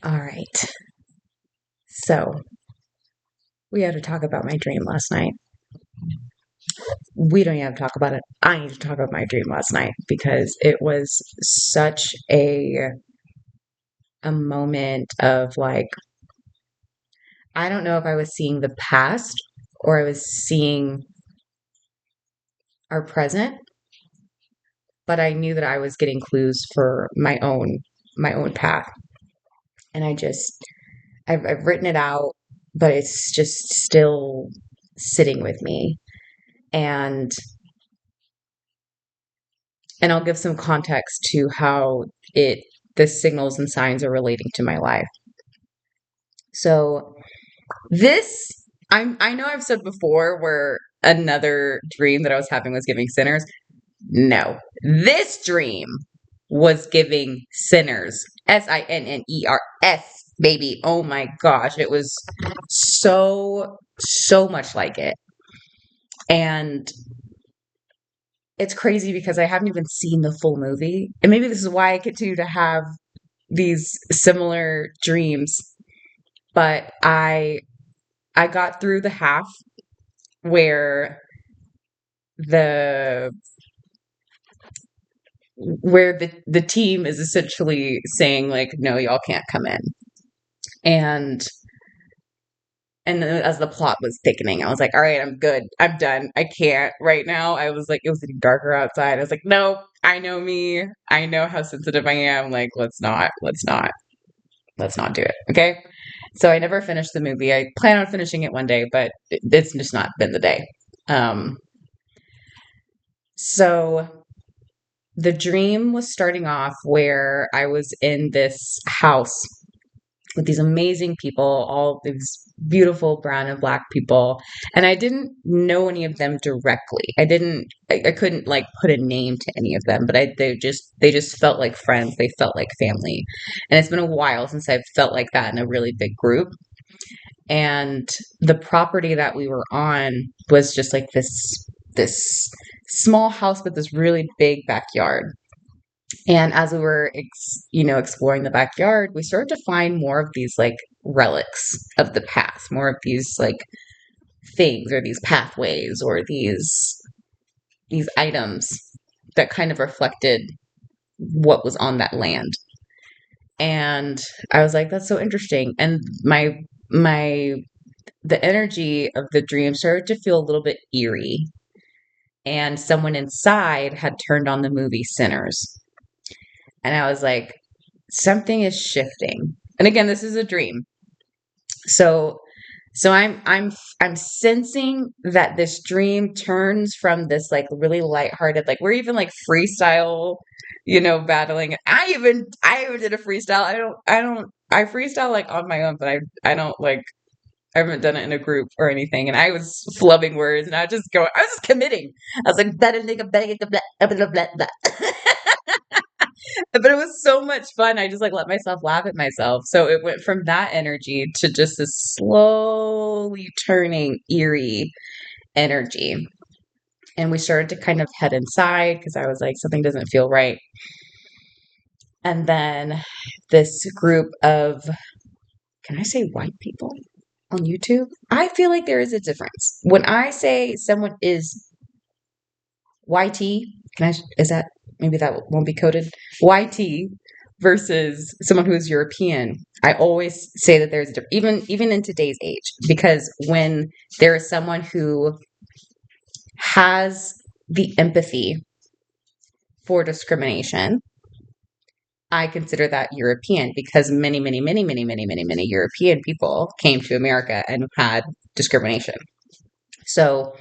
All right. So we had to talk about my dream last night. We don't even have to talk about it. I need to talk about my dream last night because it was such a moment of like, I don't know if I was seeing the past or I was seeing our present, but I knew that I was getting clues for my own path. And I've written it out, but it's just still sitting with me. And and I'll give some context to how it the signals and signs are relating to my life. So this I know I've said before where another dream that I was having was giving sinners. No. This dream was giving sinners. Sinners, baby. Oh my gosh, it was so much like it. And it's crazy because I haven't even seen the full movie. And maybe this is why I continue to have these similar dreams. But I got through the half where the the team is essentially saying like, no, y'all can't come in. And then as the plot was thickening, I was like, all right, I'm good. I'm done. I can't right now. I was like, it was getting darker outside. I was like, no, I know me. I know how sensitive I am. Like, let's not do it. Okay. So I never finished the movie. I plan on finishing it one day, but it's just not been the day. Um, so the dream was starting off where I was in this house with these amazing people, all these beautiful brown and black people. And I didn't know any of them directly. I couldn't like put a name to any of them, but they just felt like friends. They felt like family. And it's been a while since I've felt like that in a really big group. And the property that we were on was just like this small house with this really big backyard. And as we were exploring the backyard, we started to find more of these like relics of the past, more of these like things or these pathways or these items that kind of reflected what was on that land. And I was like, that's so interesting. And my the energy of the dream started to feel a little bit eerie. And someone inside had turned on the movie Sinners. And I was like, something is shifting. And again, this is a dream. So I'm sensing that this dream turns from this like really lighthearted, like we're even like freestyle, battling. I even did a freestyle. I freestyle like on my own, but I don't like I haven't done it in a group or anything. And I was flubbing words and I was just committing. I was like, blah, blah, blah, blah, blah, blah. But it was so much fun. I just like let myself laugh at myself. So it went from that energy to just this slowly turning eerie energy. And we started to kind of head inside because I was like, something doesn't feel right. And then this group of, can I say white people on YouTube? I feel like there is a difference. When I say someone is YT, is that, maybe that won't be coded? YT versus someone who is European. I always say that there's even in today's age, because when there is someone who has the empathy for discrimination, I consider that European, because many, many, many, many, many, many, many European people came to America and had discrimination. So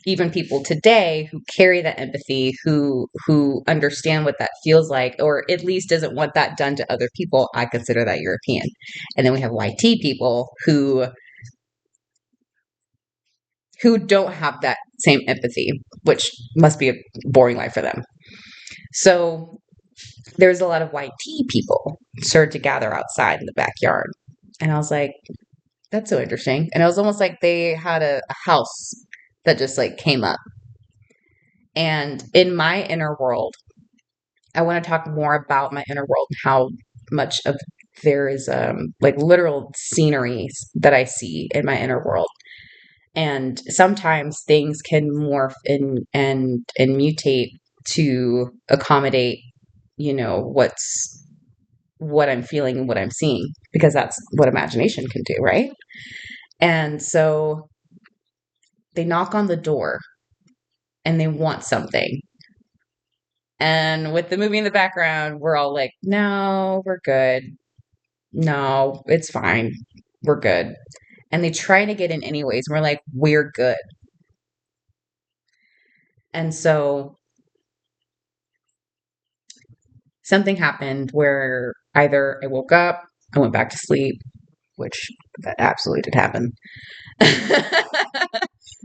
even people today who carry that empathy, who understand what that feels like, or at least doesn't want that done to other people, I consider that European. And then we have YT people who don't have that same empathy, which must be a boring life for them. So there's a lot of YT people started to gather outside in the backyard. And I was like, that's so interesting. And it was almost like they had a house that just like came up. And in my inner world, I want to talk more about my inner world and how much of there is like literal sceneries that I see in my inner world. And sometimes things can morph and mutate to accommodate, what I'm feeling and what I'm seeing, because that's what imagination can do, right? And so they knock on the door and they want something. And with the movie in the background, we're all like, no, we're good. No, it's fine. We're good. And they try to get in anyways. And we're like, we're good. And so something happened where either I woke up, I went back to sleep, which that absolutely did happen.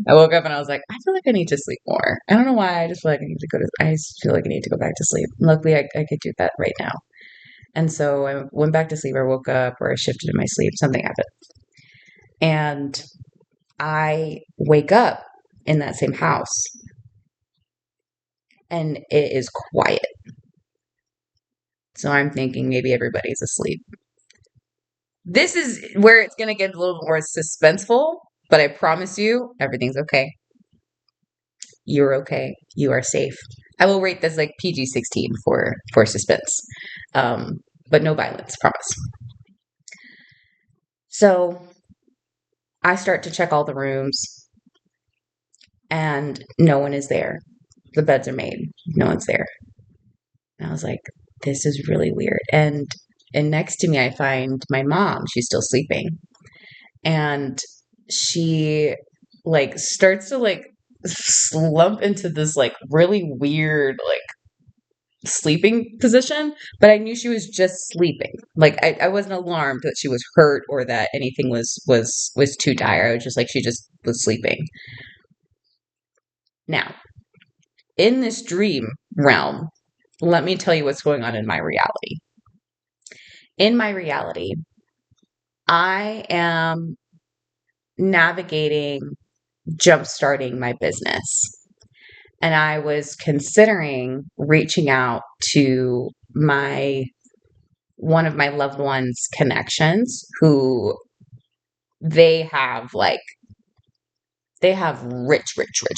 I woke up and I was like, I feel like I need to sleep more. I don't know why. I just feel like I just feel like I need to go back to sleep. Luckily, I could do that right now. And so I went back to sleep. I woke up or I shifted in my sleep. Something happened. And I wake up in that same house and it is quiet. So I'm thinking maybe everybody's asleep. This is where it's going to get a little more suspenseful, but I promise you, everything's okay. You're okay. You are safe. I will rate this like PG-16 for suspense, but no violence, promise. So I start to check all the rooms, and no one is there. The beds are made. No one's there. And I was like, this is really weird. And next to me, I find my mom. She's still sleeping, and she like starts to like slump into this like really weird like sleeping position, but I knew she was just sleeping. Like I wasn't alarmed that she was hurt or that anything was too dire. I was just like she just was sleeping. Now, in this dream realm, let me tell you what's going on in my reality. In my reality, I am navigating jumpstarting my business. And I was considering reaching out to one of my loved ones' connections who they have rich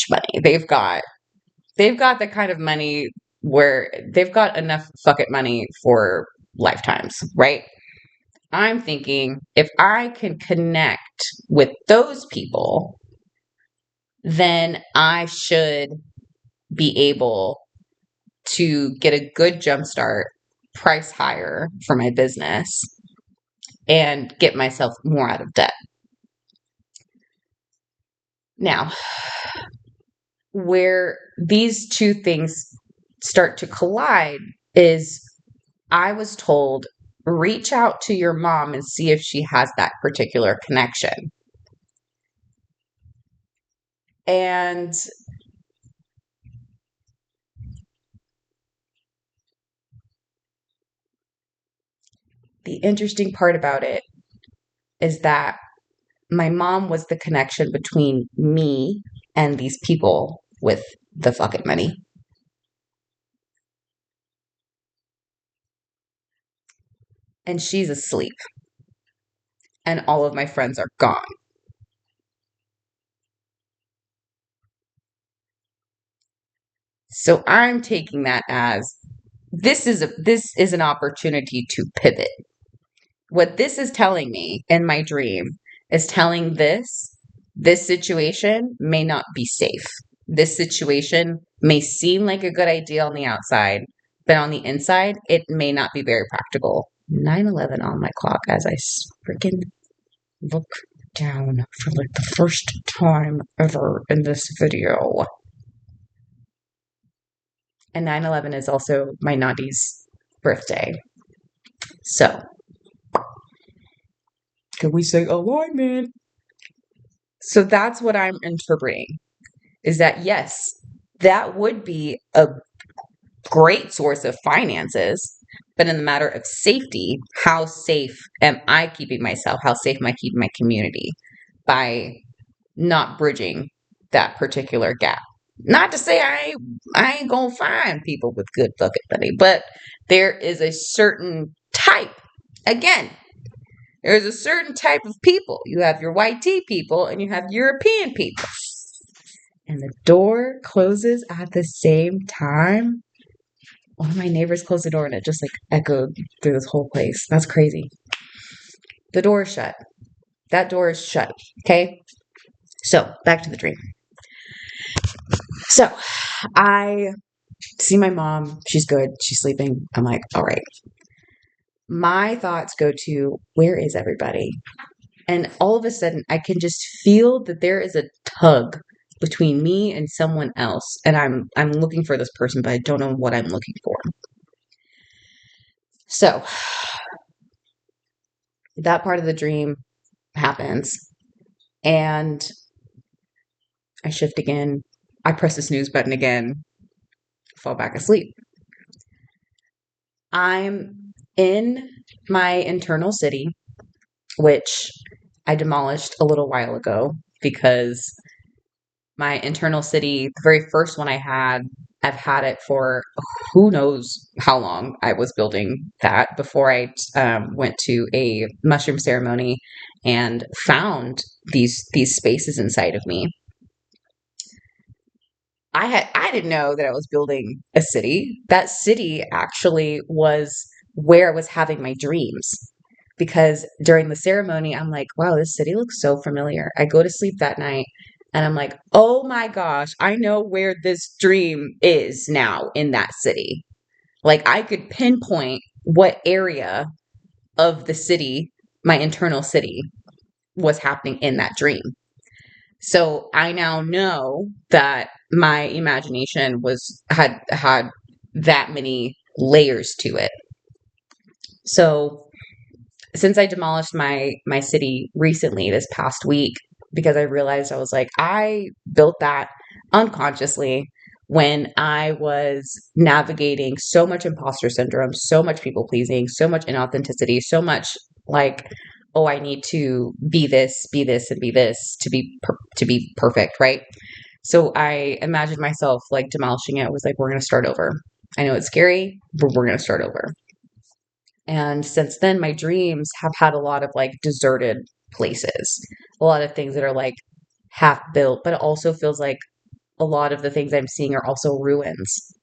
money. They've got the kind of money where they've got enough fuck it money for lifetimes, right? I'm thinking if I can connect with those people, then I should be able to get a good jumpstart, price higher for my business, and get myself more out of debt. Now, where these two things start to collide is I was told, reach out to your mom and see if she has that particular connection. And the interesting part about it is that my mom was the connection between me and these people with the fucking money. And she's asleep. And all of my friends are gone. So I'm taking that as this is an opportunity to pivot. What this is telling me in my dream is telling this situation may not be safe. This situation may seem like a good idea on the outside, but on the inside, it may not be very practical. 9/11 on my clock as I freaking look down for like the first time ever in this video. And 9/11 is also my Nadi's birthday. So, can we say alignment? So that's what I'm interpreting, is that yes, that would be a great source of finances, but in the matter of safety, how safe am I keeping myself? How safe am I keeping my community by not bridging that particular gap? Not to say I ain't gonna find people with good fucking money, but there is a certain type Again, there's a certain type of people. You have your white tea people and you have European people. And the door closes at the same time. One of my neighbors closed the door and it just like echoed through this whole place. That's crazy. The door is shut. That door is shut. Okay. So back to the dream. So I see my mom. She's good. She's sleeping. I'm like, all right. My thoughts go to, where is everybody? And all of a sudden, I can just feel that there is a tug between me and someone else. And I'm looking for this person, but I don't know what I'm looking for. So that part of the dream happens. And I shift again. I press the snooze button again, fall back asleep. I'm in my internal city, which I demolished a little while ago because my internal city, the very first one I've had it for who knows how long. I was building that before I went to a mushroom ceremony and found these spaces inside of me. I didn't know that I was building a city. That city actually was where I was having my dreams. Because during the ceremony, I'm like, wow, this city looks so familiar. I go to sleep that night and I'm like, oh my gosh, I know where this dream is now in that city. Like I could pinpoint what area of the city, my internal city, was happening in that dream. So I now know that my imagination had that many layers to it. So since I demolished my city recently this past week, because I realized I was like, I built that unconsciously when I was navigating so much imposter syndrome, so much people pleasing, so much inauthenticity, so much like, oh, I need to be this, and be this to be perfect, right? So I imagined myself like demolishing it. I was like, we're going to start over. I know it's scary, but we're going to start over. And since then, my dreams have had a lot of like deserted places, a lot of things that are like half built, but it also feels like a lot of the things I'm seeing are also ruins.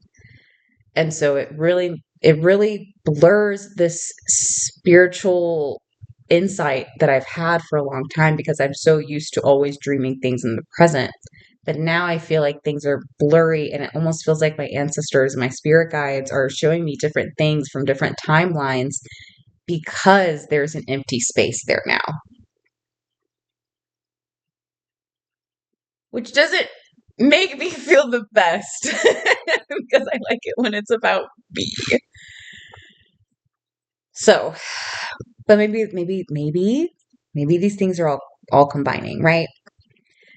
And so it really blurs this spiritual insight that I've had for a long time because I'm so used to always dreaming things in the present. But now I feel like things are blurry and it almost feels like my ancestors and my spirit guides are showing me different things from different timelines because there's an empty space there now, which doesn't make me feel the best because I like it when it's about me. So, but maybe these things are all combining, right?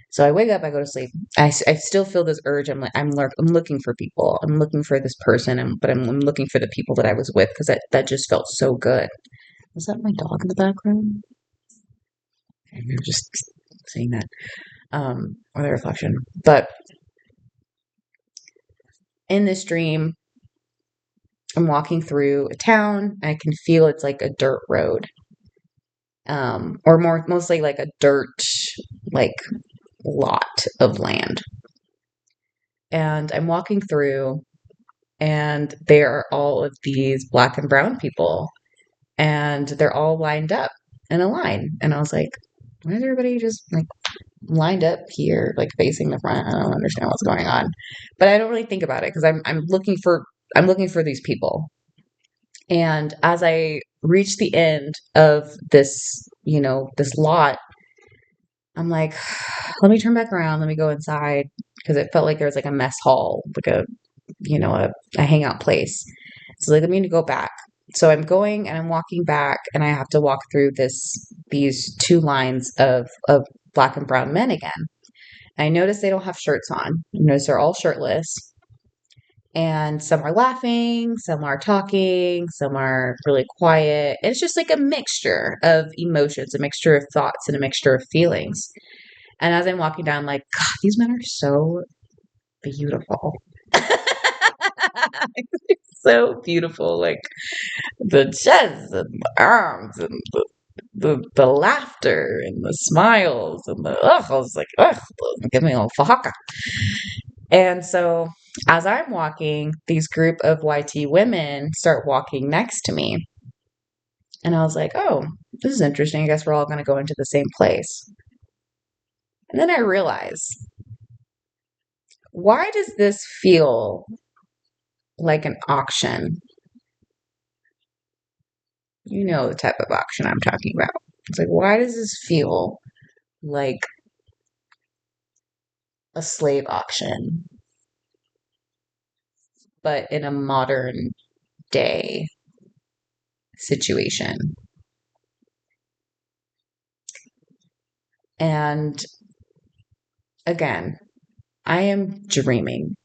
So I wake up, I go to sleep. I still feel this urge. I'm looking for people. I'm looking for this person, but I'm looking for the people that I was with because that just felt so good. Was that my dog in the background? I'm just saying that, or the reflection. But in this dream, I'm walking through a town. And I can feel it's like a dirt road, or mostly like a dirt like lot of land. And I'm walking through, and there are all of these black and brown people, and they're all lined up in a line. And I was like, why is everybody just like lined up here, like facing the front? I don't understand what's going on, but I don't really think about it because I'm looking for these people. And as I reach the end of this, this lot, I'm like, let me turn back around. Let me go inside because it felt like there was like a mess hall, like a hangout place. So like, let me go back. So I'm going and I'm walking back and I have to walk through these two lines of black and brown men again. And I notice they don't have shirts on. I notice they're all shirtless. And some are laughing, some are talking, some are really quiet. It's just like a mixture of emotions, a mixture of thoughts, and a mixture of feelings. And as I'm walking down, I'm like, God, these men are so beautiful. so beautiful. Like the chest and the arms and the laughter and the smiles and the ugh. I was like, ugh, give me a little fahaka. And so as I'm walking, these group of YT women start walking next to me. And I was like, oh, this is interesting. I guess we're all going to go into the same place. And then I realized, why does this feel like an auction? You know the type of auction I'm talking about. It's like, why does this feel like a slave auction, but in a modern day situation? And again, I am dreaming.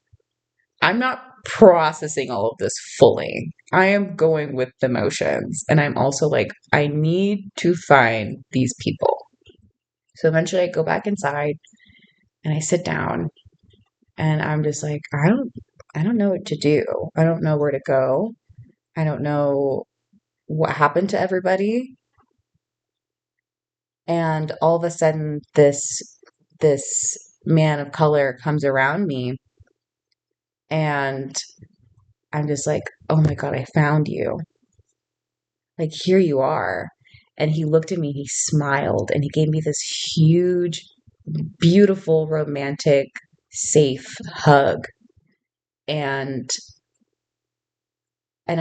I'm not processing all of this fully. I am going with the motions. And I'm also like, I need to find these people. So eventually I go back inside and I sit down and I'm just like, I don't know what to do. I don't know where to go. I don't know what happened to everybody. And all of a sudden this man of color comes around me and I'm just like, oh my God, I found you. Like, here you are. And he looked at me, he smiled, and he gave me this huge, beautiful, romantic, safe hug. And and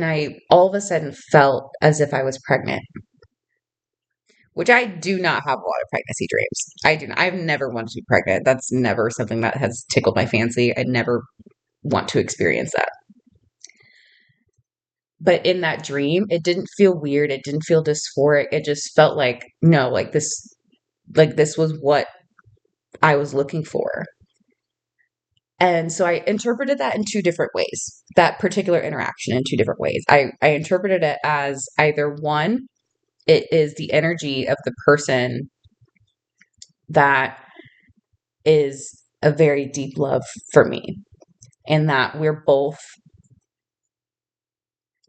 I all of a sudden felt as if I was pregnant, which I do not have a lot of pregnancy dreams. I do not. I've never wanted to be pregnant. That's never something that has tickled my fancy. I never want to experience that. But in that dream, it didn't feel weird. It didn't feel dysphoric. It just felt like, no, like this was what I was looking for. And so I interpreted that in two different ways, that particular interaction in two different ways. I interpreted it as either one, it is the energy of the person that is a very deep love for me, and that we're both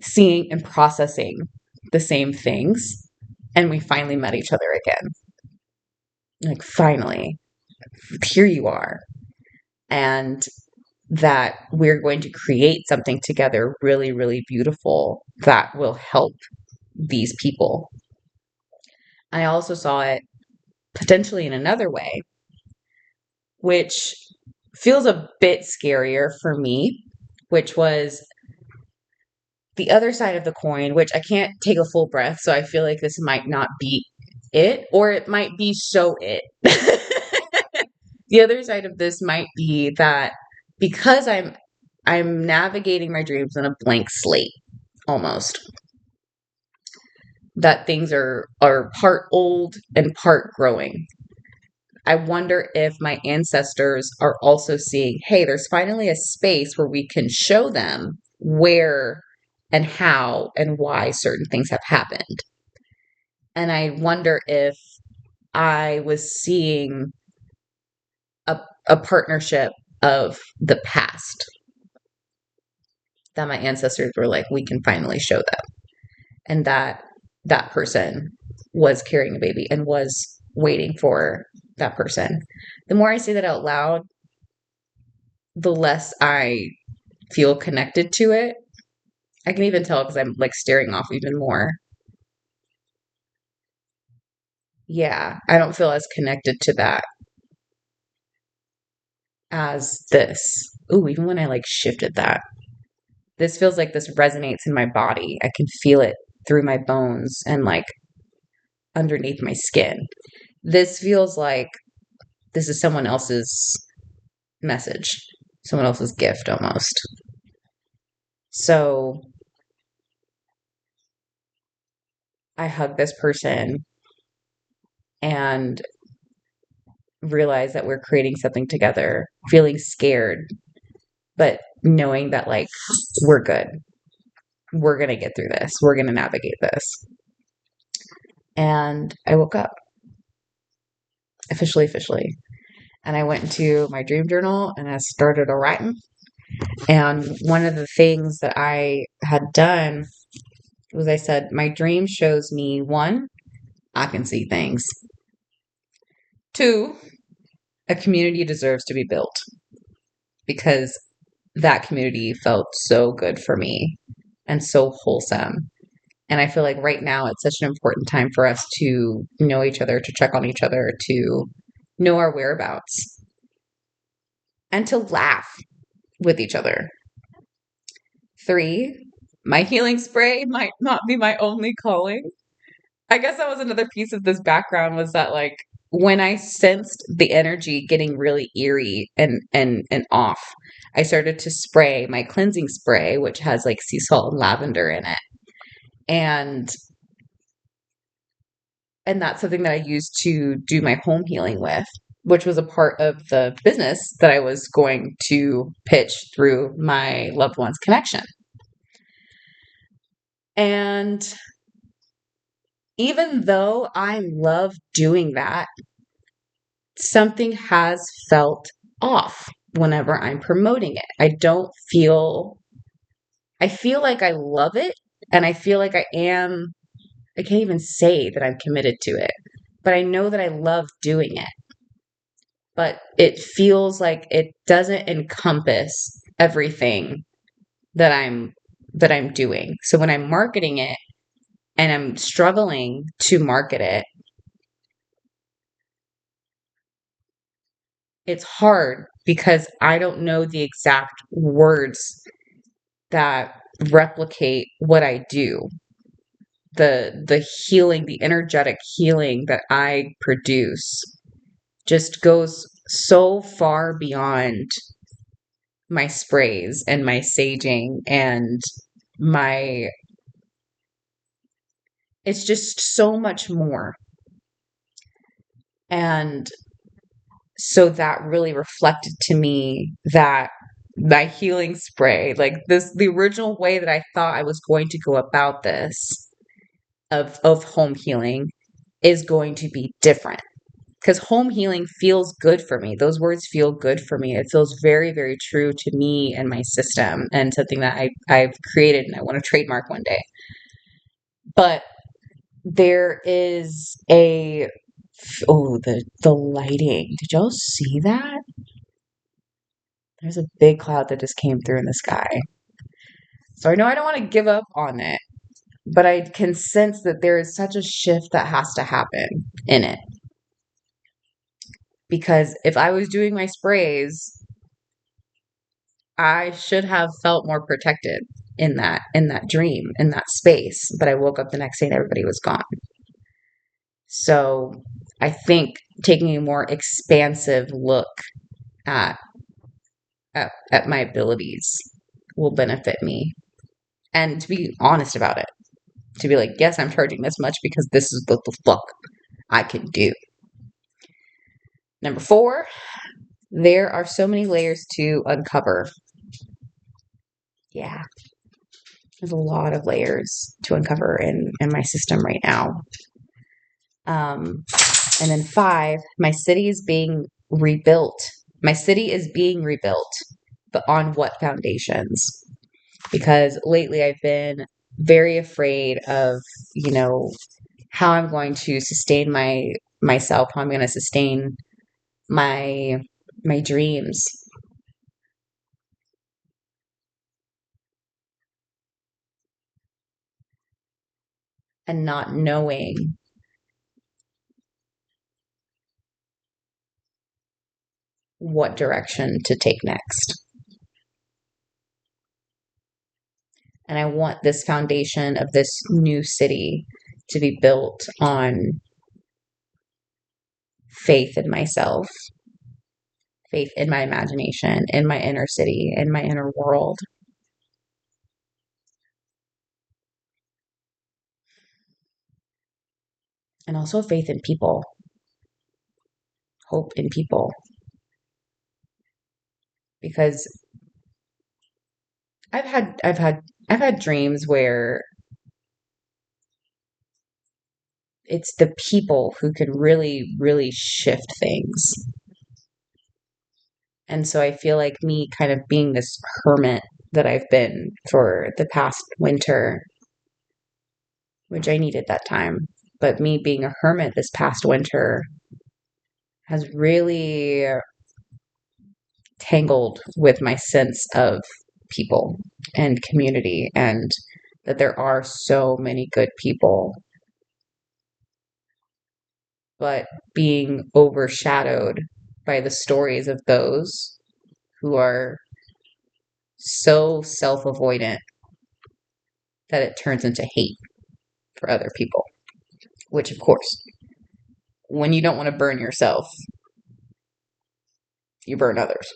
seeing and processing the same things, and we finally met each other again. Like, finally, here you are. And that we're going to create something together really, really beautiful that will help these people. I also saw it potentially in another way, which feels a bit scarier for me, which was the other side of the coin, which I can't take a full breath. So I feel like this might not be it, or it might be so it. The other side of this might be that because I'm navigating my dreams on a blank slate almost, that things are part old and part growing. I wonder if my ancestors are also seeing, hey, there's finally a space where we can show them where and how and why certain things have happened. And I wonder if I was seeing a partnership of the past that my ancestors were like, we can finally show them. And that person was carrying a baby and was waiting for that person. The more I say that out loud, the less I feel connected to it. I can even tell because I'm like staring off even more. Yeah, I don't feel as connected to that as this. Ooh, even when I like shifted that, this feels like this resonates in my body. I can feel it through my bones and like underneath my skin. This feels like this is someone else's message, someone else's gift almost. So I hug this person and realize that we're creating something together, feeling scared, but knowing that like we're good. We're going to get through this. We're going to navigate this. And I woke up officially. And I went into my dream journal and I started a writing. And one of the things that I had done was I said, my dream shows me one, I can see things. Two, a community deserves to be built because that community felt so good for me and so wholesome. And I feel like right now it's such an important time for us to know each other, to check on each other, to know our whereabouts, and to laugh with each other. Three, my healing spray might not be my only calling. I guess that was another piece of this background was that like when I sensed the energy getting really eerie and off, I started to spray my cleansing spray, which has like sea salt and lavender in it. And and that's something that I used to do my home healing with, which was a part of the business that I was going to pitch through my loved one's connection. And even though I love doing that, something has felt off whenever I'm promoting it. I feel like I love it and I feel like I can't even say that I'm committed to it, but I know that I love doing it. But it feels like it doesn't encompass everything that I'm doing. So when I'm marketing it and I'm struggling to market it, it's hard because I don't know the exact words that replicate what I do. The healing, the energetic healing that I produce just goes so far beyond my sprays and my saging and my it's just so much more. And so that really reflected to me that my healing spray, like this, the original way that I thought I was going to go about this of home healing is going to be different because home healing feels good for me. Those words feel good for me. It feels very, very true to me and my system and something that I've created and I want to trademark one day. But there is the lighting. Did y'all see that? There's a big cloud that just came through in the sky. So I know I don't want to give up on it, but I can sense that there is such a shift that has to happen in it. Because if I was doing my sprays, I should have felt more protected in that dream, in that space. But I woke up the next day and everybody was gone. So I think taking a more expansive look at at my abilities will benefit me. And to be honest about it, to be like, yes, I'm charging this much because this is what the fuck I can do. Number 4, there are so many layers to uncover. Yeah, there's a lot of layers to uncover in my system right now. Um, and then 5, my city is being rebuilt. My city is being rebuilt, but on what foundations? Because lately I've been very afraid of, you know, how I'm going to sustain myself, how I'm going to sustain my my dreams and not knowing what direction to take next. And I want this foundation of this new city to be built on faith in myself, faith in my imagination, in my inner city, in my inner world, and also faith in people, hope in people. Because I've had dreams where it's the people who can really, really shift things. And so I feel like me kind of being this hermit that I've been for the past winter, which I needed that time, but me being a hermit this past winter has really tangled with my sense of people and community, and that there are so many good people, but being overshadowed by the stories of those who are so self avoidant that it turns into hate for other people. Which, of course, when you don't want to burn yourself, you burn others.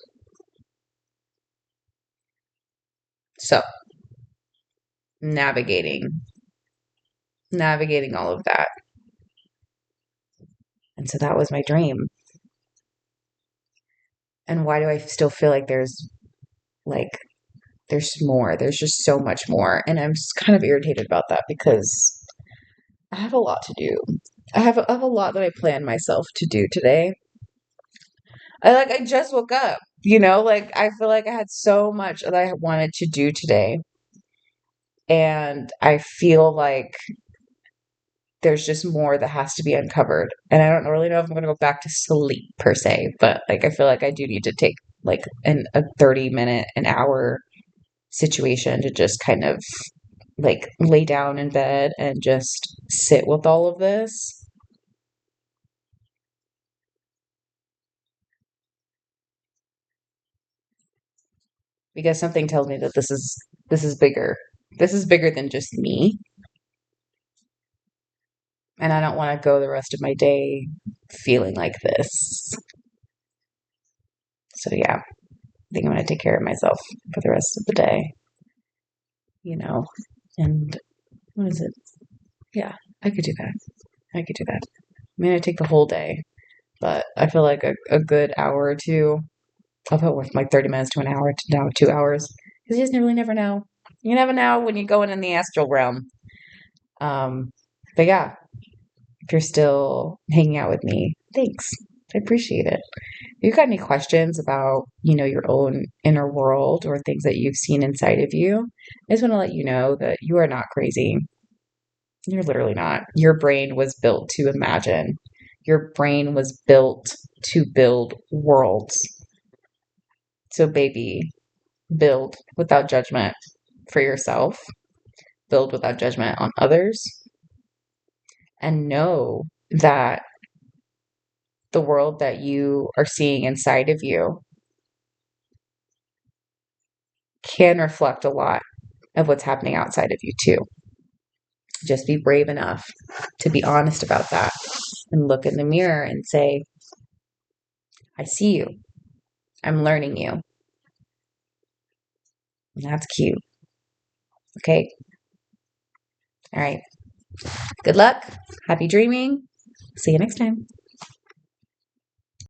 So, navigating, navigating all of that. And so that was my dream. And why do I still feel like like, there's more? There's just so much more. And I'm just kind of irritated about that because I have a lot to do. I have a lot that I plan myself to do today. I just woke up, like I feel like I had so much that I wanted to do today. And I feel like there's just more that has to be uncovered. And I don't really know if I'm going to go back to sleep per se, but like I feel like I do need to take like a 30-minute, an hour situation to just kind of like lay down in bed and just sit with all of this. Because something tells me that this is bigger. This is bigger than just me, and I don't want to go the rest of my day feeling like this. So yeah, I think I'm going to take care of myself for the rest of the day, you know. And what is it? Yeah, I could do that. I could do that. I'm going to take the whole day, but I feel like a good hour or two. I'll put with like 30 minutes to an hour to now 2 hours. Because you just really never know. You never know when you're going in the astral realm. Um, but yeah, if you're still hanging out with me, thanks. I appreciate it. If you've got any questions about, your own inner world or things that you've seen inside of you, I just want to let you know that you are not crazy. You're literally not. Your brain was built to imagine. Your brain was built to build worlds. So, baby, build without judgment for yourself, build without judgment on others, and know that the world that you are seeing inside of you can reflect a lot of what's happening outside of you too. Just be brave enough to be honest about that and look in the mirror and say, I see you. I'm learning you. And that's cute. Okay. All right. Good luck. Happy dreaming. See you next time.